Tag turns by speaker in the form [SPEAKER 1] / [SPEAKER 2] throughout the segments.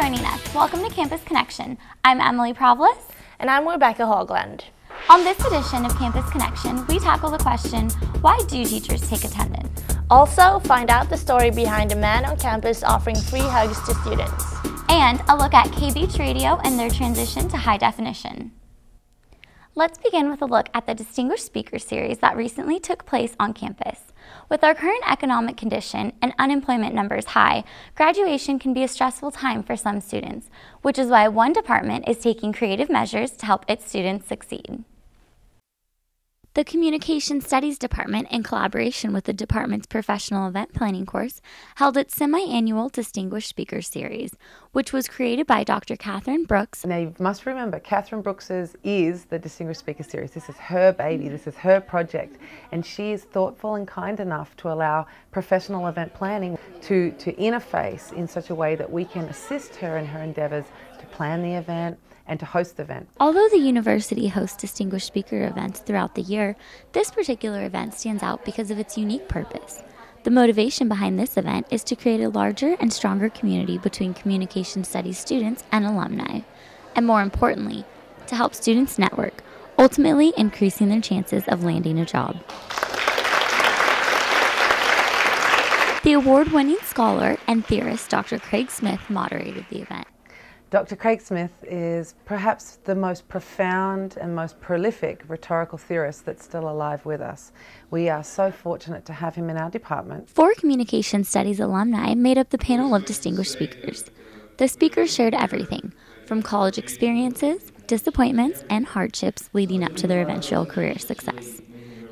[SPEAKER 1] joining us. Welcome to Campus Connection. I'm Emily Provlis.
[SPEAKER 2] And I'm Rebecca Hogland.
[SPEAKER 1] On this edition of Campus Connection, we tackle the question, why do teachers take attendance?
[SPEAKER 2] Also, find out the story behind a man on campus offering free hugs to students.
[SPEAKER 1] And a look at KBeach Radio and their transition to high definition. Let's begin with a look at the Distinguished Speaker Series that recently took place on campus. With our current economic condition and unemployment numbers high, graduation can be a stressful time for some students, which is why one department is taking creative measures to help its students succeed. The Communication Studies Department, in collaboration with the department's professional event planning course, held its semi-annual Distinguished Speaker Series, which was created by Dr. Catherine Brooks.
[SPEAKER 3] Now you must remember, Catherine Brooks is the Distinguished Speaker Series. This is her baby, this is her project, and she is thoughtful and kind enough to allow professional event planning to interface in such a way that we can assist her in her endeavours to plan the event and to host the event.
[SPEAKER 1] Although the university hosts distinguished speaker events throughout the year, this particular event stands out because of its unique purpose. The motivation behind this event is to create a larger and stronger community between communication studies students and alumni, and more importantly, to help students network, ultimately increasing their chances of landing a job. The award-winning scholar and theorist Dr. Craig Smith moderated the event.
[SPEAKER 3] Dr. Craig Smith is perhaps the most profound and most prolific rhetorical theorist that's still alive with us. We are so fortunate to have him in our department. 4
[SPEAKER 1] Communication Studies alumni made up the panel of distinguished speakers. The speakers shared everything, from college experiences, disappointments, and hardships leading up to their eventual career success.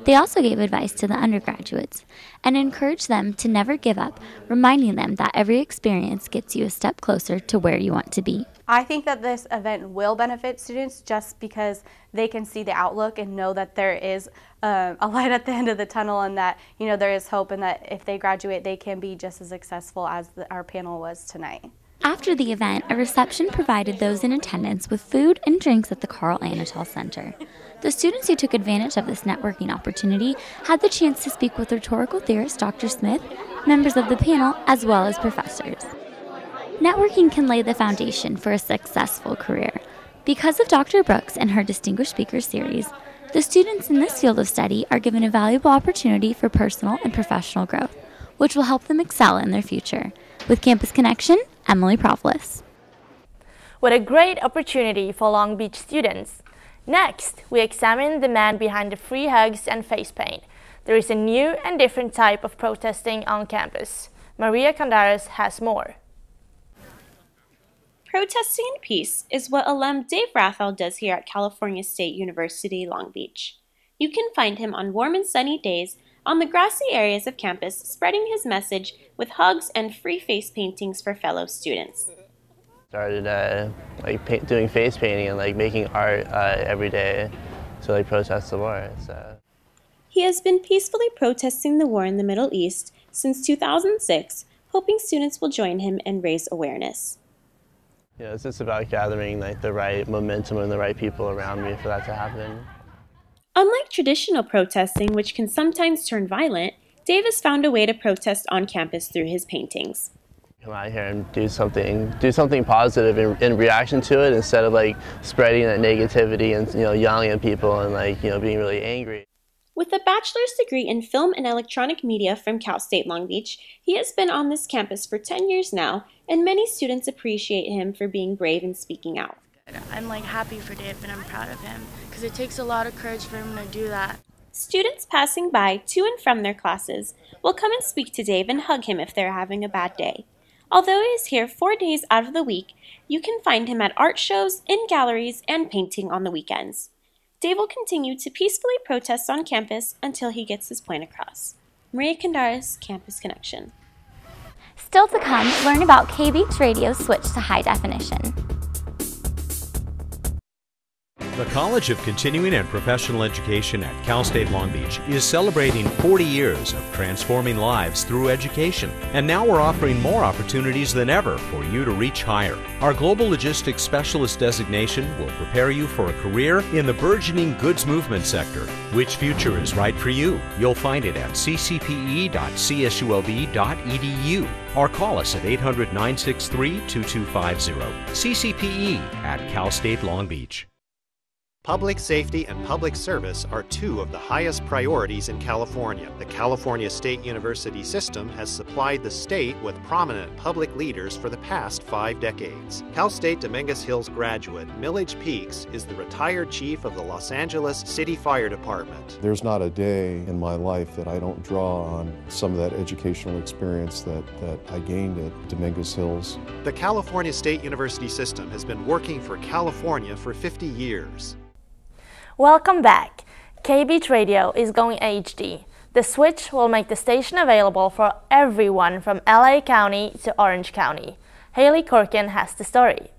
[SPEAKER 1] They also gave advice to the undergraduates and encouraged them to never give up, reminding them that every experience gets you a step closer to where you want to be.
[SPEAKER 4] I think that this event will benefit students just because they can see the outlook and know that there is a light at the end of the tunnel, and that there is hope, and that if they graduate they can be just as successful as our panel was tonight.
[SPEAKER 1] After the event, a reception provided those in attendance with food and drinks at the Carl Anatol Center. The students who took advantage of this networking opportunity had the chance to speak with rhetorical theorist Dr. Smith, members of the panel, as well as professors. Networking can lay the foundation for a successful career. Because of Dr. Brooks and her Distinguished Speaker Series, the students in this field of study are given a valuable opportunity for personal and professional growth, which will help them excel in their future. With Campus Connection, Emily Provlis.
[SPEAKER 2] What a great opportunity for Long Beach students. Next, we examine the man behind the free hugs and face paint. There is a new and different type of protesting on campus. Maria Candares has more.
[SPEAKER 5] Protesting in peace is what alum Dave Rathel does here at California State University, Long Beach. You can find him on warm and sunny days on the grassy areas of campus, spreading his message with hugs and free face paintings for fellow students.
[SPEAKER 6] Started doing face painting and making art every day to protest the war. So.
[SPEAKER 5] He has been peacefully protesting the war in the Middle East since 2006, hoping students will join him and raise awareness.
[SPEAKER 6] It's just about gathering the right momentum and the right people around me for that to happen.
[SPEAKER 5] Unlike traditional protesting, which can sometimes turn violent, Dave has found a way to protest on campus through his paintings.
[SPEAKER 6] Come out here and do something positive in reaction to it, instead of spreading that negativity and yelling at people and being really angry.
[SPEAKER 5] With a bachelor's degree in film and electronic media from Cal State Long Beach, he has been on this campus for 10 years now, and many students appreciate him for being brave and speaking out.
[SPEAKER 7] I'm happy for Dave, and I'm proud of him because it takes a lot of courage for him to do that.
[SPEAKER 5] Students passing by to and from their classes will come and speak to Dave and hug him if they're having a bad day. Although he is here 4 days out of the week, you can find him at art shows, in galleries, and painting on the weekends. Dave will continue to peacefully protest on campus until he gets his point across. Maria Candares, Campus Connection.
[SPEAKER 1] Still to come, learn about KBeach Radio's switch to high definition.
[SPEAKER 8] The College of Continuing and Professional Education at Cal State Long Beach is celebrating 40 years of transforming lives through education. And now we're offering more opportunities than ever for you to reach higher. Our Global Logistics Specialist designation will prepare you for a career in the burgeoning goods movement sector. Which future is right for you? You'll find it at ccpe.csulb.edu or call us at 800-963-2250. CCPE at Cal State Long Beach.
[SPEAKER 9] Public safety and public service are two of the highest priorities in California. The California State University system has supplied the state with prominent public leaders for the past 5 decades. Cal State Dominguez Hills graduate Millage Peaks is the retired chief of the Los Angeles City Fire Department.
[SPEAKER 10] There's not a day in my life that I don't draw on some of that educational experience that I gained at Dominguez Hills.
[SPEAKER 9] The California State University system has been working for California for 50 years.
[SPEAKER 2] Welcome back. KBeach Radio is going HD. The switch will make the station available for everyone from LA County to Orange County. Haley Corkin has the story.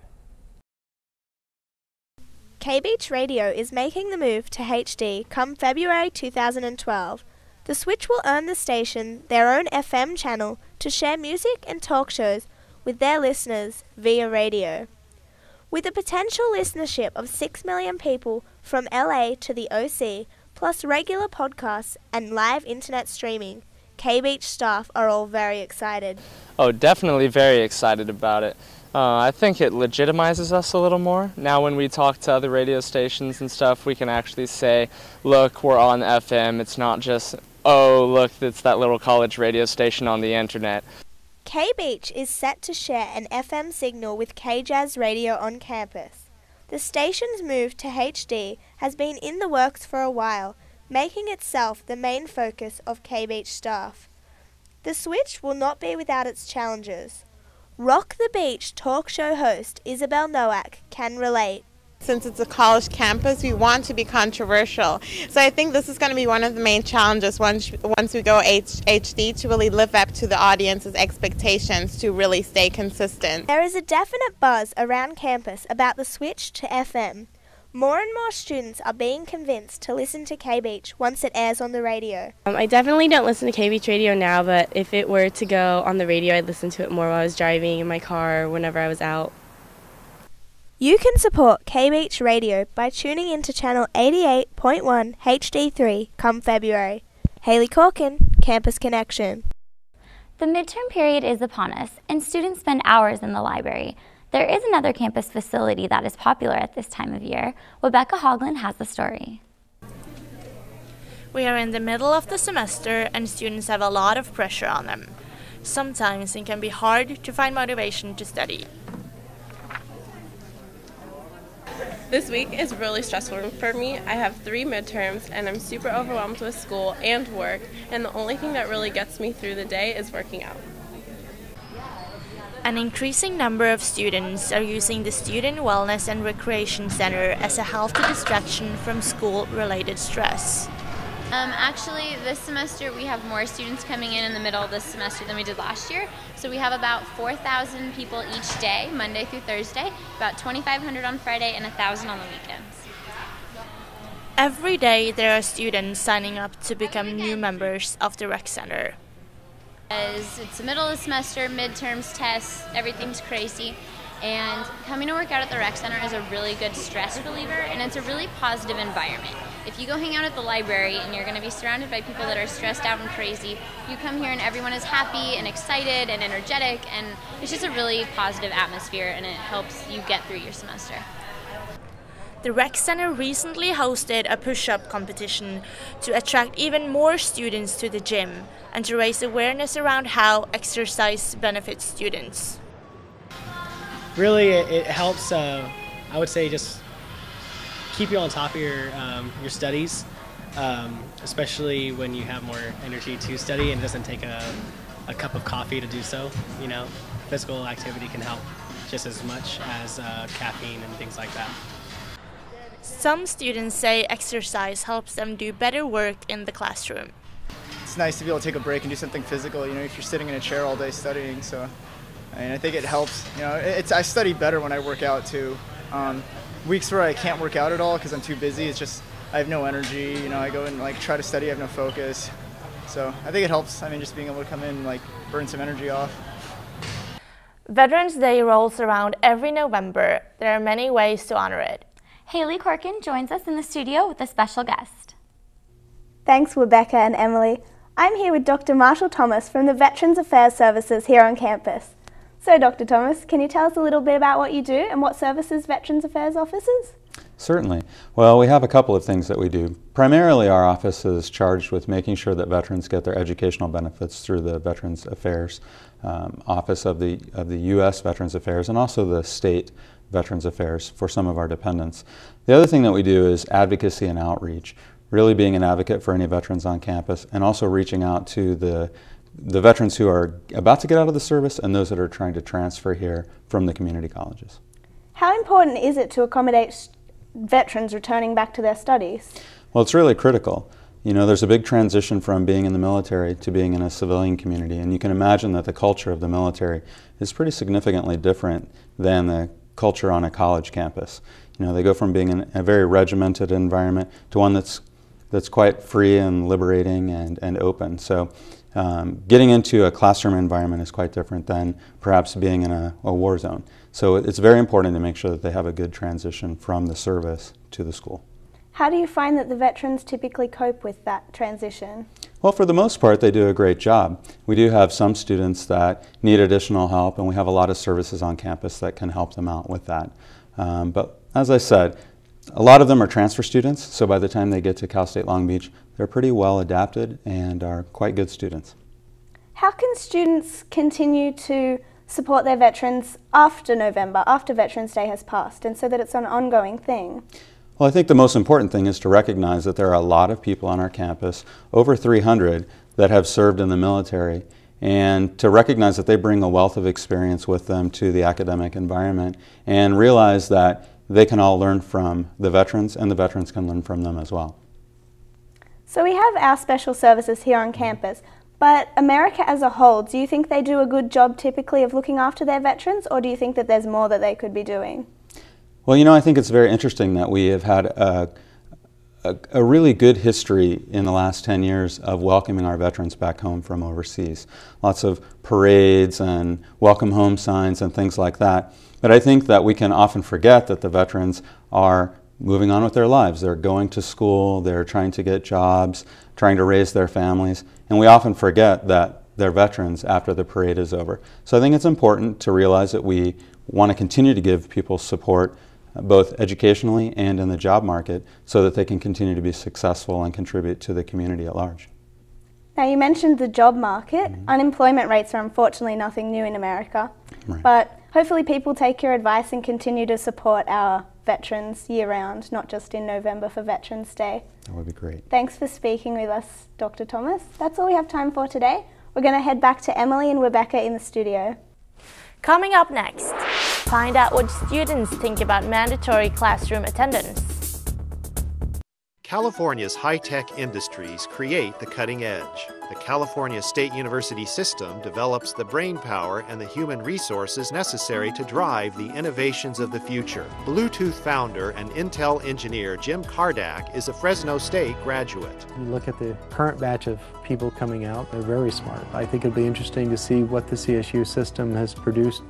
[SPEAKER 11] KBeach Radio is making the move to HD come February 2012. The switch will earn the station their own FM channel to share music and talk shows with their listeners via radio. With a potential listenership of 6 million people from LA to the OC, plus regular podcasts and live internet streaming, KBeach staff are all very excited.
[SPEAKER 12] Oh, definitely very excited about it. I think it legitimizes us a little more. Now when we talk to other radio stations and stuff, we can actually say, look, we're on FM. It's not just, oh, look, it's that little college radio station on the internet.
[SPEAKER 11] KBeach is set to share an FM signal with KJazz Radio on campus. The station's move to HD has been in the works for a while, making itself the main focus of KBeach staff. The switch will not be without its challenges. Rock the Beach talk show host Isabel Nowak can relate.
[SPEAKER 13] Since it's a college campus, we want to be controversial. So I think this is going to be one of the main challenges once we go HD to really live up to the audience's expectations to really stay consistent.
[SPEAKER 11] There is a definite buzz around campus about the switch to FM. More and more students are being convinced to listen to KBeach once it airs on the radio.
[SPEAKER 14] I definitely don't listen to KBeach radio now, but if it were to go on the radio, I'd listen to it more while I was driving in my car, whenever I was out.
[SPEAKER 11] You can support KBeach Radio by tuning into channel 88.1 HD3 come February. Haley Corkin, Campus Connection.
[SPEAKER 1] The midterm period is upon us, and students spend hours in the library. There is another campus facility that is popular at this time of year. Rebecca Hoagland has the story.
[SPEAKER 2] We are in the middle of the semester and students have a lot of pressure on them. Sometimes it can be hard to find motivation to study.
[SPEAKER 15] This week is really stressful for me. I have 3 midterms and I'm super overwhelmed with school and work, and the only thing that really gets me through the day is working out.
[SPEAKER 2] An increasing number of students are using the Student Wellness and Recreation Center as a healthy distraction from school-related stress.
[SPEAKER 16] Actually, this semester we have more students coming in the middle of this semester than we did last year. So we have about 4,000 people each day, Monday through Thursday, about 2,500 on Friday and 1,000 on the weekends.
[SPEAKER 2] Every day there are students signing up to become new members of the rec center.
[SPEAKER 16] As it's the middle of the semester, midterms, tests, everything's crazy. And coming to work out at the rec center is a really good stress reliever, and it's a really positive environment. If you go hang out at the library and you're going to be surrounded by people that are stressed out and crazy, you come here and everyone is happy and excited and energetic, and it's just a really positive atmosphere, and it helps you get through your semester.
[SPEAKER 2] The rec center recently hosted a push-up competition to attract even more students to the gym and to raise awareness around how exercise benefits students.
[SPEAKER 17] Really, it helps, I would say, just keep you on top of your studies, especially when you have more energy to study and it doesn't take a cup of coffee to do so. You know, physical activity can help just as much as caffeine and things like that.
[SPEAKER 2] Some students say exercise helps them do better work in the classroom.
[SPEAKER 18] It's nice to be able to take a break and do something physical, you know, if you're sitting in a chair all day studying, so I think it helps. You know, I study better when I work out too. weeks where I can't work out at all because I'm too busy. It's just I have no energy. You know, I go and like try to study, I have no focus. So I think it helps. I mean, just being able to come in and like burn some energy off.
[SPEAKER 2] Veterans Day rolls around every November. There are many ways to honor it.
[SPEAKER 1] Haley Corkin joins us in the studio with a special guest.
[SPEAKER 11] Thanks, Rebecca and Emily. I'm here with Dr. Marshall Thomas from the Veterans Affairs Services here on campus. So, Dr. Thomas, can you tell us a little bit about what you do and what services Veterans Affairs offers?
[SPEAKER 19] Certainly. Well, we have a couple of things that we do. Primarily, our office is charged with making sure that veterans get their educational benefits through the Veterans Affairs Office of the U.S. Veterans Affairs and also the state Veterans Affairs for some of our dependents. The other thing that we do is advocacy and outreach, really being an advocate for any veterans on campus and also reaching out to the veterans who are about to get out of the service and those that are trying to transfer here from the community colleges.
[SPEAKER 11] How important is it to accommodate veterans returning back to their studies?
[SPEAKER 19] Well, it's really critical. You know, there's a big transition from being in the military to being in a civilian community, and you can imagine that the culture of the military is pretty significantly different than the culture on a college campus. You know, they go from being in a very regimented environment to one that's quite free and liberating and open. So getting into a classroom environment is quite different than perhaps being in a war zone. So it's very important to make sure that they have a good transition from the service to the school.
[SPEAKER 11] How do you find that the veterans typically cope with that transition?
[SPEAKER 19] Well, for the most part, they do a great job. We do have some students that need additional help, and we have a lot of services on campus that can help them out with that. But as I said, a lot of them are transfer students, so by the time they get to Cal State Long Beach, they're pretty well adapted and are quite good students.
[SPEAKER 11] How can students continue to support their veterans after November, after Veterans Day has passed, and so that it's an ongoing thing?
[SPEAKER 19] Well, I think the most important thing is to recognize that there are a lot of people on our campus, over 300, that have served in the military, and to recognize that they bring a wealth of experience with them to the academic environment, and realize that they can all learn from the veterans, and the veterans can learn from them as well.
[SPEAKER 11] So we have our special services here on campus, but America as a whole, do you think they do a good job typically of looking after their veterans, or do you think that there's more that they could be doing?
[SPEAKER 19] Well, you know, I think it's very interesting that we have had a really good history in the last 10 years of welcoming our veterans back home from overseas. Lots of parades and welcome home signs and things like that. But I think that we can often forget that the veterans are moving on with their lives. They're going to school, they're trying to get jobs, trying to raise their families, and we often forget that they're veterans after the parade is over. So I think it's important to realize that we want to continue to give people support both educationally and in the job market so that they can continue to be successful and contribute to the community at large.
[SPEAKER 11] Now you mentioned the job market. Unemployment rates are unfortunately nothing new in America, but hopefully people take your advice and continue to support our veterans year-round, not just in November for Veterans Day.
[SPEAKER 19] That would be great.
[SPEAKER 11] Thanks for speaking with us, Dr. Thomas. That's all we have time for today. We're going to head back to Emily and Rebecca in the studio.
[SPEAKER 2] Coming up next, find out what students think about mandatory classroom attendance.
[SPEAKER 9] California's high-tech industries create the cutting edge. The California State University system develops the brainpower and the human resources necessary to drive the innovations of the future. Bluetooth founder and Intel engineer Jim Kardak is a Fresno State graduate.
[SPEAKER 20] You look at the current batch of people coming out, they're very smart. I think it'd be interesting to see what the CSU system has produced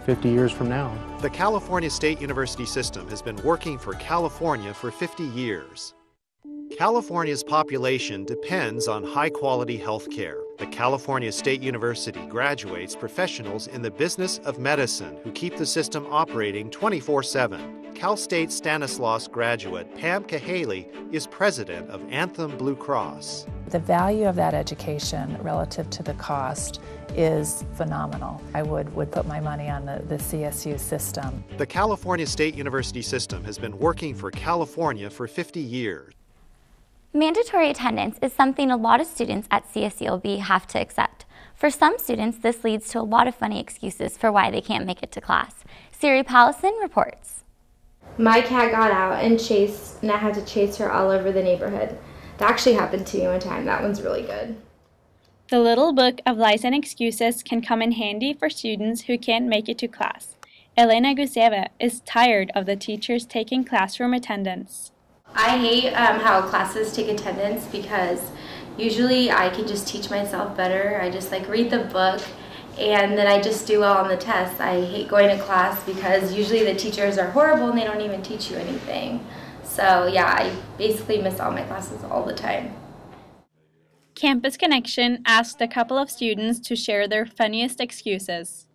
[SPEAKER 20] 50 years from now.
[SPEAKER 9] The California State University system has been working for California for 50 years. California's population depends on high-quality health care. The California State University graduates professionals in the business of medicine who keep the system operating 24/7. Cal State Stanislaus graduate Pam Cahaley is president of Anthem Blue Cross.
[SPEAKER 21] The value of that education relative to the cost is phenomenal. I would put my money on the CSU system.
[SPEAKER 9] The California State University system has been working for California for 50 years.
[SPEAKER 1] Mandatory attendance is something a lot of students at CSULB have to accept. For some students, this leads to a lot of funny excuses for why they can't make it to class. Siri Pallison reports.
[SPEAKER 22] My cat got out and I had to chase her all over the neighborhood. That actually happened to me one time. That one's really good.
[SPEAKER 23] The little book of lies and excuses can come in handy for students who can't make it to class.
[SPEAKER 3] Elena Guseva is tired of the teachers taking classroom attendance.
[SPEAKER 22] I hate how classes take attendance because usually I can just teach myself better. I just read the book and then I just do well on the tests. I hate going to class because usually the teachers are horrible and they don't even teach you anything. So yeah, I basically miss all my classes all the time.
[SPEAKER 3] Campus Connection asked a couple of students to share their funniest excuses.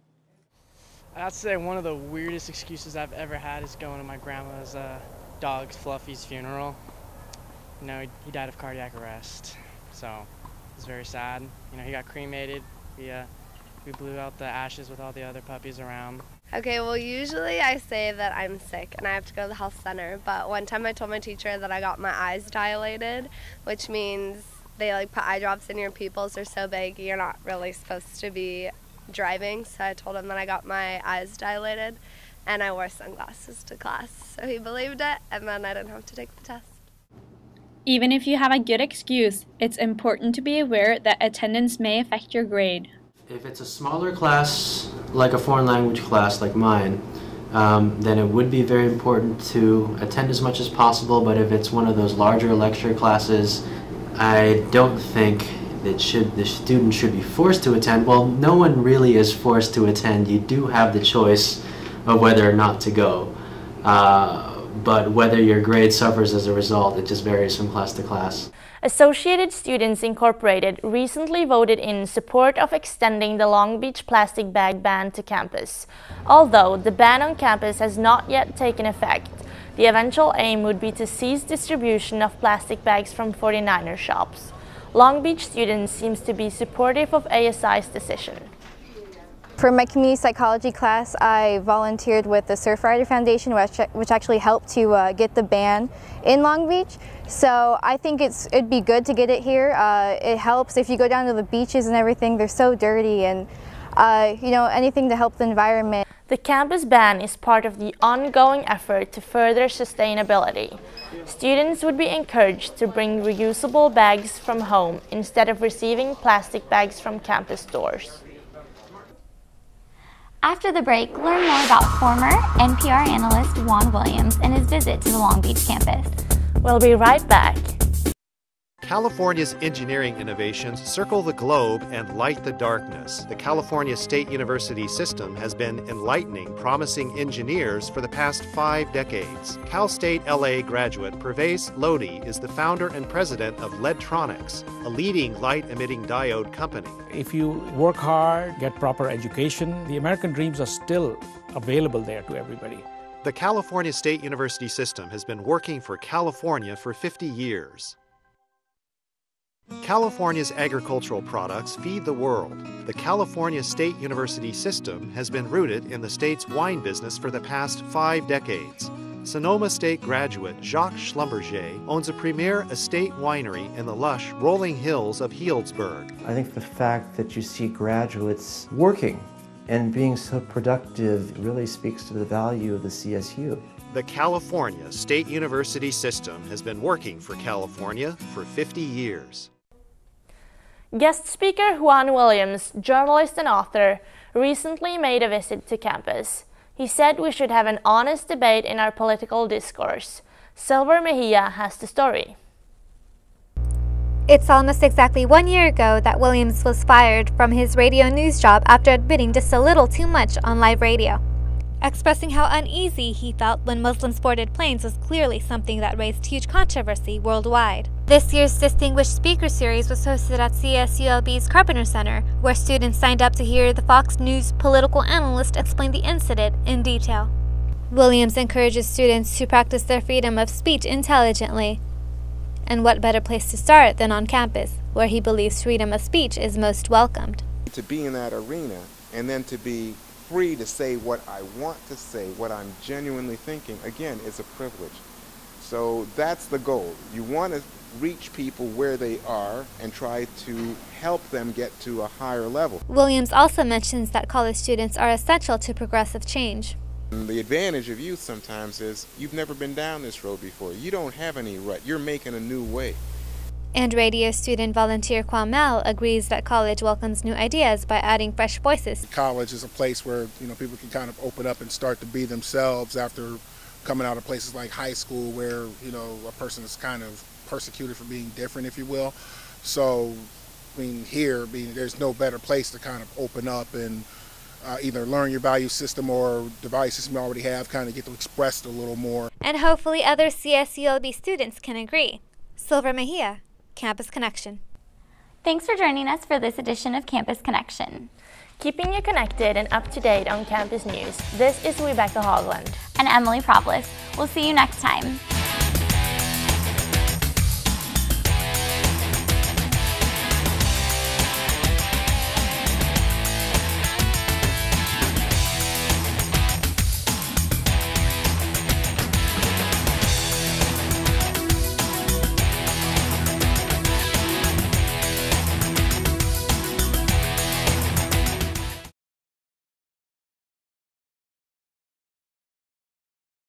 [SPEAKER 4] I'd say one of the weirdest excuses I've ever had is going to my grandma's dog Fluffy's funeral. You know, he died of cardiac arrest, so it's very sad. You know, he got cremated. We blew out the ashes with all the other puppies around.
[SPEAKER 23] Okay, well usually I say that I'm sick and I have to go to the health center, but one time I told my teacher that I got my eyes dilated, which means they put eye drops in your pupils. They're so big you're not really supposed to be driving, so I told him that I got my eyes dilated and I wore sunglasses to class. So he believed it and then I didn't have to take the test.
[SPEAKER 3] Even if you have a good excuse, it's important to be aware that attendance may affect your grade.
[SPEAKER 24] If it's a smaller class, like a foreign language class like mine, then it would be very important to attend as much as possible, but if it's one of those larger lecture classes, I don't think that the student should be forced to attend. Well, no one really is forced to attend. You do have the choice of whether or not to go. But whether your grade suffers as a result, it just varies from class to class.
[SPEAKER 2] Associated Students Incorporated recently voted in support of extending the Long Beach plastic bag ban to campus. Although the ban on campus has not yet taken effect, the eventual aim would be to cease distribution of plastic bags from 49er shops. Long Beach students seems to be supportive of ASI's decision.
[SPEAKER 25] For my community psychology class, I volunteered with the Surfrider Foundation, which actually helped to get the ban in Long Beach. So I think it'd be good to get it here. It helps if you go down to the beaches and everything, they're so dirty, and you know, anything to help the environment.
[SPEAKER 2] The campus ban is part of the ongoing effort to further sustainability. Students would be encouraged to bring reusable bags from home instead of receiving plastic bags from campus stores.
[SPEAKER 1] After the break, learn more about former NPR analyst Juan Williams and his visit to the Long Beach campus.
[SPEAKER 2] We'll be right back.
[SPEAKER 9] California's engineering innovations circle the globe and light the darkness. The California State University system has been enlightening promising engineers for the past 5 decades. Cal State LA graduate Pervez Lodi is the founder and president of Ledtronics, a leading light-emitting diode company.
[SPEAKER 26] If you work hard, get proper education, the American dreams are still available there to everybody.
[SPEAKER 9] The California State University system has been working for California for 50 years. California's agricultural products feed the world. The California State University system has been rooted in the state's wine business for the past 5 decades. Sonoma State graduate Jacques Schlumberger owns a premier estate winery in the lush rolling hills of Healdsburg.
[SPEAKER 27] I think the fact that you see graduates working and being so productive really speaks to the value of the CSU.
[SPEAKER 9] The California State University system has been working for California for 50 years.
[SPEAKER 2] Guest speaker Juan Williams, journalist and author, recently made a visit to campus. He said we should have an honest debate in our political discourse. Silver Mejia has the story.
[SPEAKER 28] It's almost exactly 1 year ago that Williams was fired from his radio news job after admitting just a little too much on live radio. Expressing how uneasy he felt when Muslims boarded planes was clearly something that raised huge controversy worldwide. This year's Distinguished Speaker Series was hosted at CSULB's Carpenter Center, where students signed up to hear the Fox News political analyst explain the incident in detail. Williams encourages students to practice their freedom of speech intelligently. And what better place to start than on campus, where he believes freedom of speech is most welcomed.
[SPEAKER 29] To be in that arena and then to be free to say what I want to say, what I'm genuinely thinking, again, is a privilege. So that's the goal. You want to reach people where they are and try to help them get to a higher level.
[SPEAKER 28] Williams also mentions that college students are essential to progressive change.
[SPEAKER 29] The advantage of youth sometimes is you've never been down this road before. You don't have any rut. You're making a new way.
[SPEAKER 28] And radio student volunteer Juan agrees that college welcomes new ideas by adding fresh voices.
[SPEAKER 5] College is a place where people can kind of open up and start to be themselves after coming out of places like high school where a person is kind of persecuted for being different, if you will. So there's no better place to kind of open up and either learn your value system or the value system you already have, kind of get to express it a little more.
[SPEAKER 28] And hopefully other CSULB students can agree. Silver Mejia, Campus Connection.
[SPEAKER 1] Thanks for joining us for this edition of Campus Connection.
[SPEAKER 2] Keeping you connected and up to date on campus news, this is Rebecca Hogland
[SPEAKER 1] and Emily Problis. We'll see you next time.